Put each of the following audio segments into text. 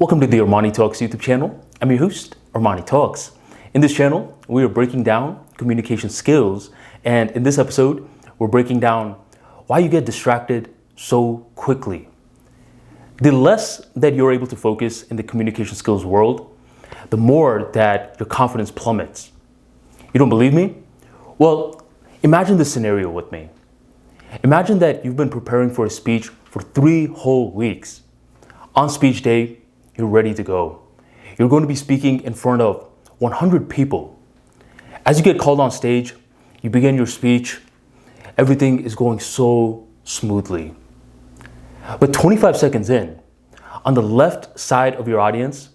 Welcome to the ArmaniTalks YouTube channel. I'm your host, ArmaniTalks. In this channel, we are breaking down communication skills, and in this episode, we're breaking down why you get distracted so quickly. The less that you're able to focus in the communication skills world, the more that your confidence plummets. You don't believe me? Well, imagine this scenario with me. Imagine that you've been preparing for a speech for 3 whole weeks. On speech day, you're ready to go. You're going to be speaking in front of 100 people. As you get called on stage, you begin your speech. Everything is going so smoothly. But 25 seconds in, on the left side of your audience,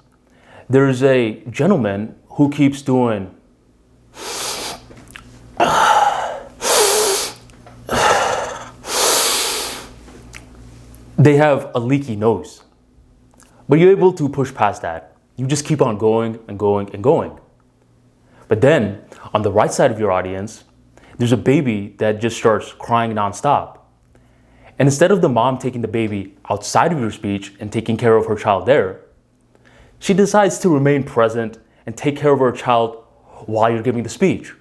there's a gentleman who keeps doing they have a leaky nose. But you're able to push past that. You just keep on going and going and going. But then, on the right side of your audience, there's a baby that just starts crying nonstop. And instead of the mom taking the baby outside of your speech and taking care of her child there, she decides to remain present and take care of her child while you're giving the speech.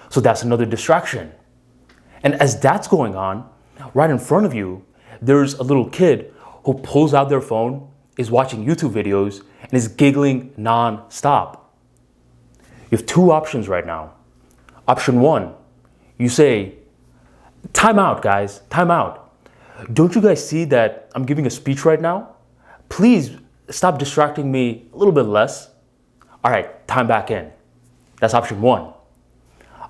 So that's another distraction. And as that's going on, right in front of you, there's a little kid who pulls out their phone, is watching YouTube videos, and is giggling non-stop. You have 2 options right now. Option 1, you say, time out, guys, time out. Don't you guys see that I'm giving a speech right now? Please stop distracting me a little bit less. All right, time back in. That's option 1.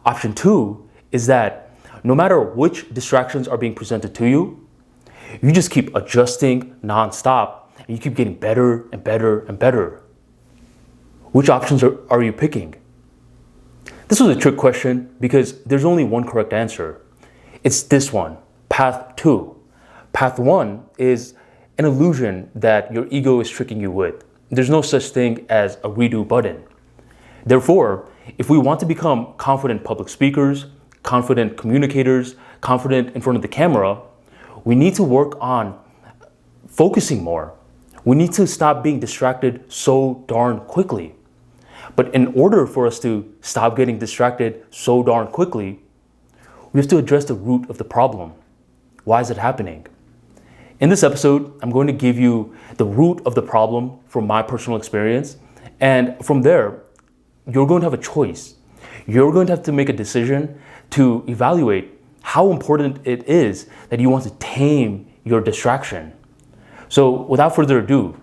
Option 2 is that no matter which distractions are being presented to you, you just keep adjusting non-stop. And you keep getting better and better and better. Which options are you picking? This was a trick question because there's only one correct answer. It's this one, path 2. Path 1 is an illusion that your ego is tricking you with. There's no such thing as a redo button. Therefore, if we want to become confident public speakers, confident communicators, confident in front of the camera, we need to work on focusing more. We need to stop being distracted so darn quickly. But in order for us to stop getting distracted so darn quickly, we have to address the root of the problem. Why is it happening? In this episode, I'm going to give you the root of the problem from my personal experience. And from there, you're going to have a choice. You're going to have to make a decision to evaluate how important it is that you want to tame your distraction. So without further ado,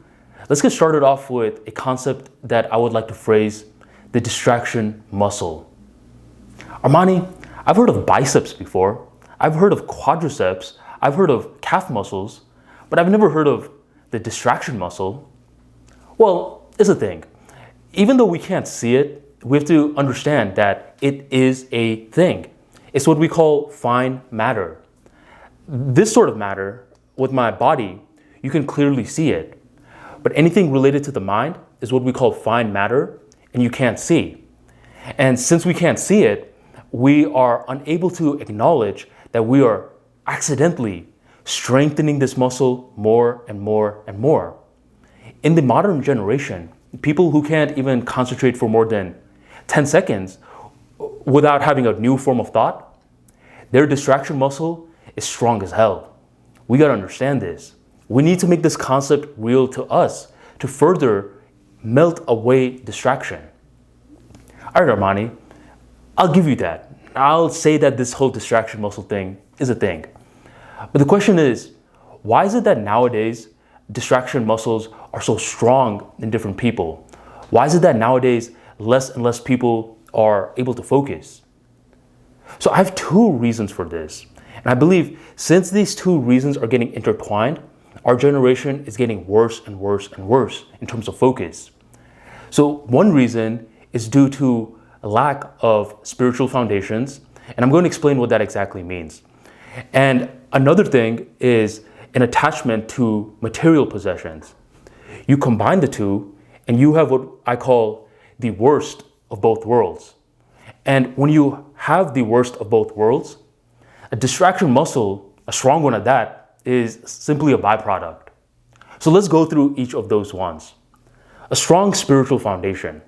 let's get started off with a concept that I would like to phrase, the distraction muscle. Armani, I've heard of biceps before. I've heard of quadriceps. I've heard of calf muscles, but I've never heard of the distraction muscle. Well, it's a thing. Even though we can't see it, we have to understand that it is a thing. It's what we call fine matter. This sort of matter with my body, you can clearly see it. But anything related to the mind is what we call fine matter, and you can't see. And since we can't see it, we are unable to acknowledge that we are accidentally strengthening this muscle more and more and more. In the modern generation, people who can't even concentrate for more than 10 seconds without having a new form of thought, their distraction muscle is strong as hell. We gotta understand this. We need to make this concept real to us to further melt away distraction. All right, Armani, I'll give you that. I'll say that this whole distraction muscle thing is a thing. But the question is, why is it that nowadays distraction muscles are so strong in different people? Why is it that nowadays less and less people are able to focus? So I have 2 reasons for this. And I believe since these 2 reasons are getting intertwined, our generation is getting worse and worse and worse in terms of focus. So one reason is due to a lack of spiritual foundations, and I'm going to explain what that exactly means. And another thing is an attachment to material possessions. You combine the 2, and you have what I call the worst of both worlds. And when you have the worst of both worlds, a distraction muscle, a strong one at that, is simply a byproduct. So let's go through each of those ones. A strong spiritual foundation.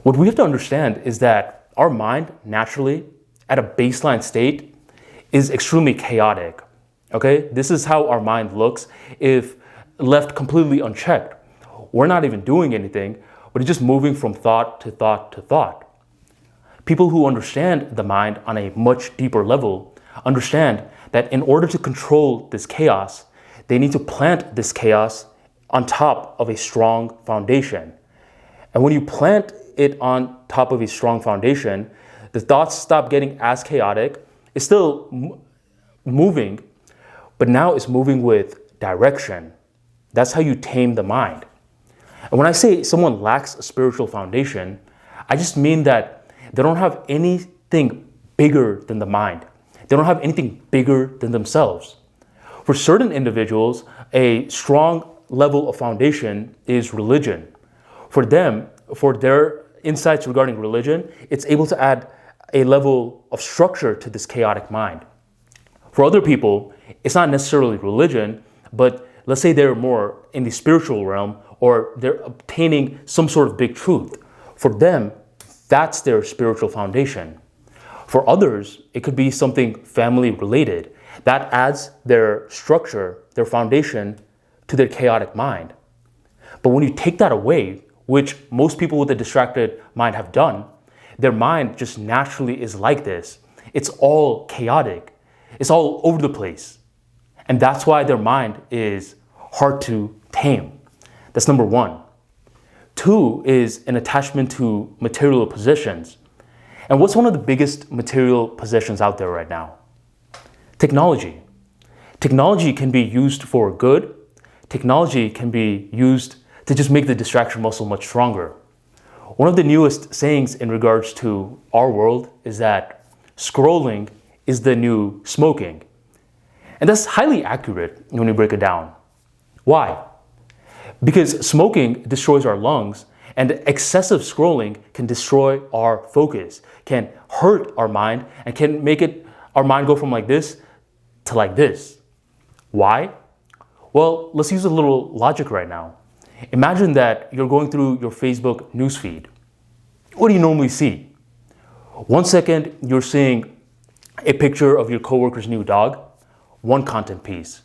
What we have to understand is that our mind naturally, at a baseline state, is extremely chaotic. Okay? This is how our mind looks if left completely unchecked. We're not even doing anything, but it's just moving from thought to thought to thought. People who understand the mind on a much deeper level understand that in order to control this chaos, they need to plant this chaos on top of a strong foundation. And when you plant it on top of a strong foundation, the thoughts stop getting as chaotic. It's still moving, but now it's moving with direction. That's how you tame the mind. And when I say someone lacks a spiritual foundation, I just mean that they don't have anything bigger than the mind. They don't have anything bigger than themselves. For certain individuals, a strong level of foundation is religion. For them, for their insights regarding religion, it's able to add a level of structure to this chaotic mind. For other people, it's not necessarily religion, but let's say they're more in the spiritual realm or they're obtaining some sort of big truth. For them, that's their spiritual foundation. For others, it could be something family related that adds their structure, their foundation to their chaotic mind. But when you take that away, which most people with a distracted mind have done, their mind just naturally is like this. It's all chaotic. It's all over the place. And that's why their mind is hard to tame. That's number one. Two is an attachment to material possessions. And what's one of the biggest material possessions out there right now? Technology. Technology can be used for good. Technology can be used to just make the distraction muscle much stronger. One of the newest sayings in regards to our world is that scrolling is the new smoking. And that's highly accurate when you break it down. Why? Because smoking destroys our lungs, and excessive scrolling can destroy our focus, can hurt our mind, and can make our mind go from like this to like this. Why? Well, let's use a little logic right now. Imagine that you're going through your Facebook newsfeed. What do you normally see? 1 second, you're seeing a picture of your coworker's new dog, one content piece.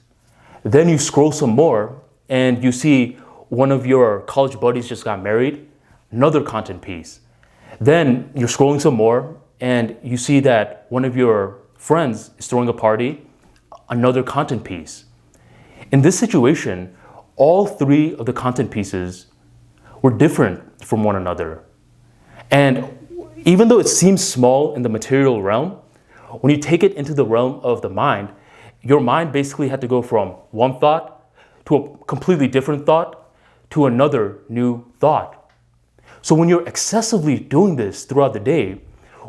Then you scroll some more and you see one of your college buddies just got married, another content piece. Then you're scrolling some more and you see that one of your friends is throwing a party, another content piece. In this situation, all three of the content pieces were different from one another. And even though it seems small in the material realm, when you take it into the realm of the mind, your mind basically had to go from one thought to a completely different thought to another new thought. So when you're excessively doing this throughout the day,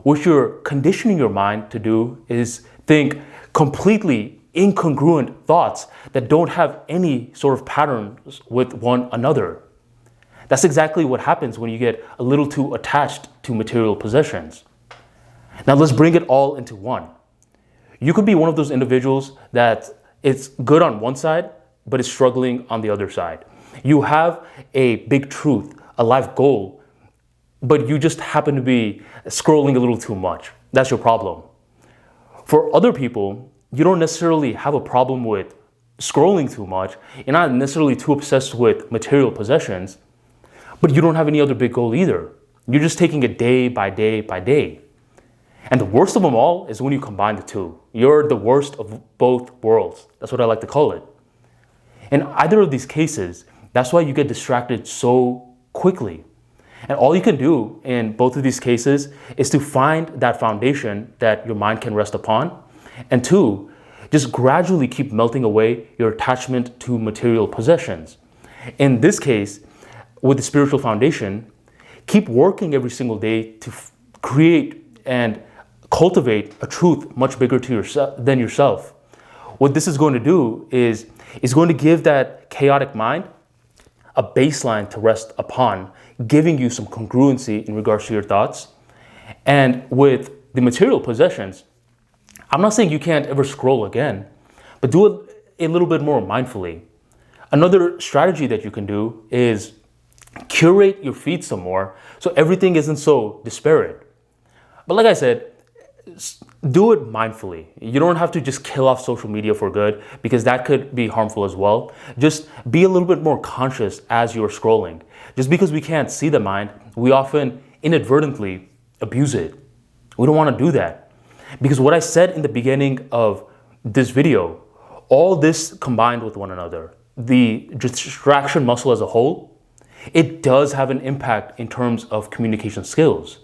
what you're conditioning your mind to do is think completely incongruent thoughts that don't have any sort of patterns with one another. That's exactly what happens when you get a little too attached to material possessions. Now let's bring it all into one. You could be one of those individuals that it's good on one side, but is struggling on the other side. You have a big truth, a life goal, but you just happen to be scrolling a little too much. That's your problem. For other people, you don't necessarily have a problem with scrolling too much. You're not necessarily too obsessed with material possessions, but you don't have any other big goal either. You're just taking it day by day by day. And the worst of them all is when you combine the two. You're the worst of both worlds. That's what I like to call it. In either of these cases, that's why you get distracted so quickly. And all you can do in both of these cases is to find that foundation that your mind can rest upon. And two, just gradually keep melting away your attachment to material possessions. In this case, with the spiritual foundation, keep working every single day to create and cultivate a truth much bigger than yourself. What this is going to do is going to give that chaotic mind a baseline to rest upon, giving you some congruency in regards to your thoughts. And with the material possessions, I'm not saying you can't ever scroll again, but do it a little bit more mindfully. Another strategy that you can do is curate your feed some more so everything isn't so disparate. But like I said, do it mindfully. You don't have to just kill off social media for good, because that could be harmful as well. Just be a little bit more conscious as you're scrolling. Just because we can't see the mind, we often inadvertently abuse it. We don't want to do that. Because what I said in the beginning of this video, all this combined with one another, the distraction muscle as a whole, it does have an impact in terms of communication skills.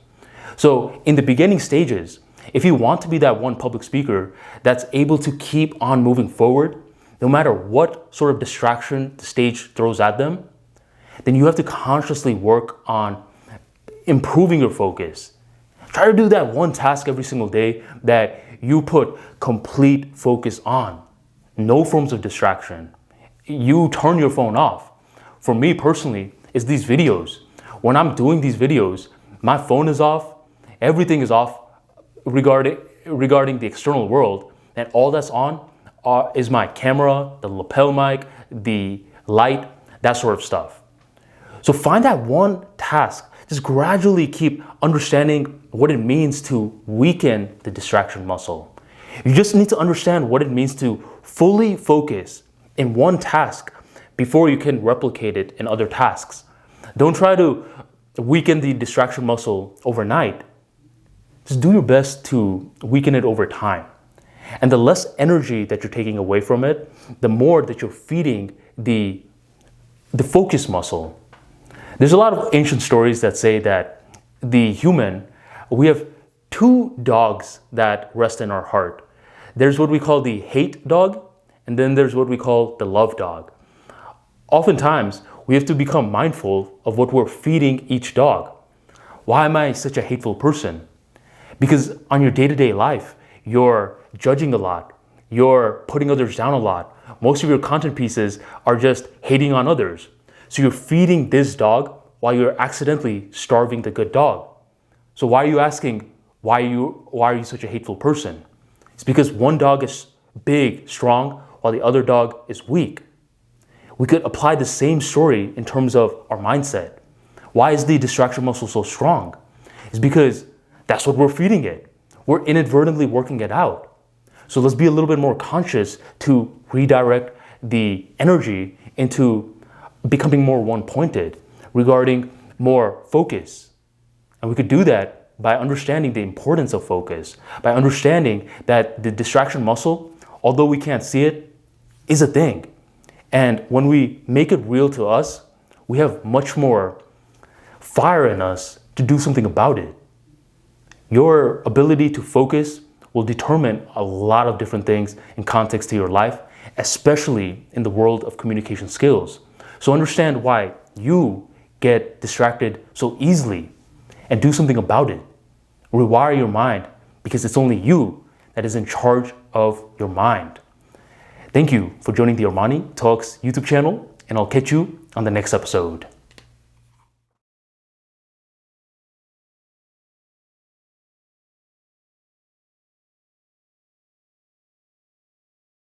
So in the beginning stages, if you want to be that one public speaker that's able to keep on moving forward, no matter what sort of distraction the stage throws at them, then you have to consciously work on improving your focus. Try to do that one task every single day that you put complete focus on. No forms of distraction. You turn your phone off. For me personally, it's these videos. When I'm doing these videos, my phone is off, everything is off regarding the external world, and all that's on is my camera, the lapel mic, the light, that sort of stuff. So find that one task. Just gradually keep understanding what it means to weaken the distraction muscle. You just need to understand what it means to fully focus in one task before you can replicate it in other tasks. Don't try to weaken the distraction muscle overnight. Just do your best to weaken it over time. And the less energy that you're taking away from it, the more that you're feeding the focus muscle. There's a lot of ancient stories that say that the human, we have two dogs that rest in our heart. There's what we call the hate dog, and then there's what we call the love dog. Oftentimes, we have to become mindful of what we're feeding each dog. Why am I such a hateful person? Because on your day-to-day life, you're judging a lot. You're putting others down a lot. Most of your content pieces are just hating on others. So you're feeding this dog while you're accidentally starving the good dog. So why are you asking, why are you such a hateful person? It's because one dog is big, strong, while the other dog is weak. We could apply the same story in terms of our mindset. Why is the distraction muscle so strong? It's because that's what we're feeding it. We're inadvertently working it out. So let's be a little bit more conscious to redirect the energy into becoming more one-pointed, regarding more focus. And we could do that by understanding the importance of focus, by understanding that the distraction muscle, although we can't see it, is a thing. And when we make it real to us, we have much more fire in us to do something about it. Your ability to focus will determine a lot of different things in context to your life, especially in the world of communication skills. So understand why you get distracted so easily and do something about it. Rewire your mind, because it's only you that is in charge of your mind. Thank you for joining the ArmaniTalks YouTube channel, and I'll catch you on the next episode.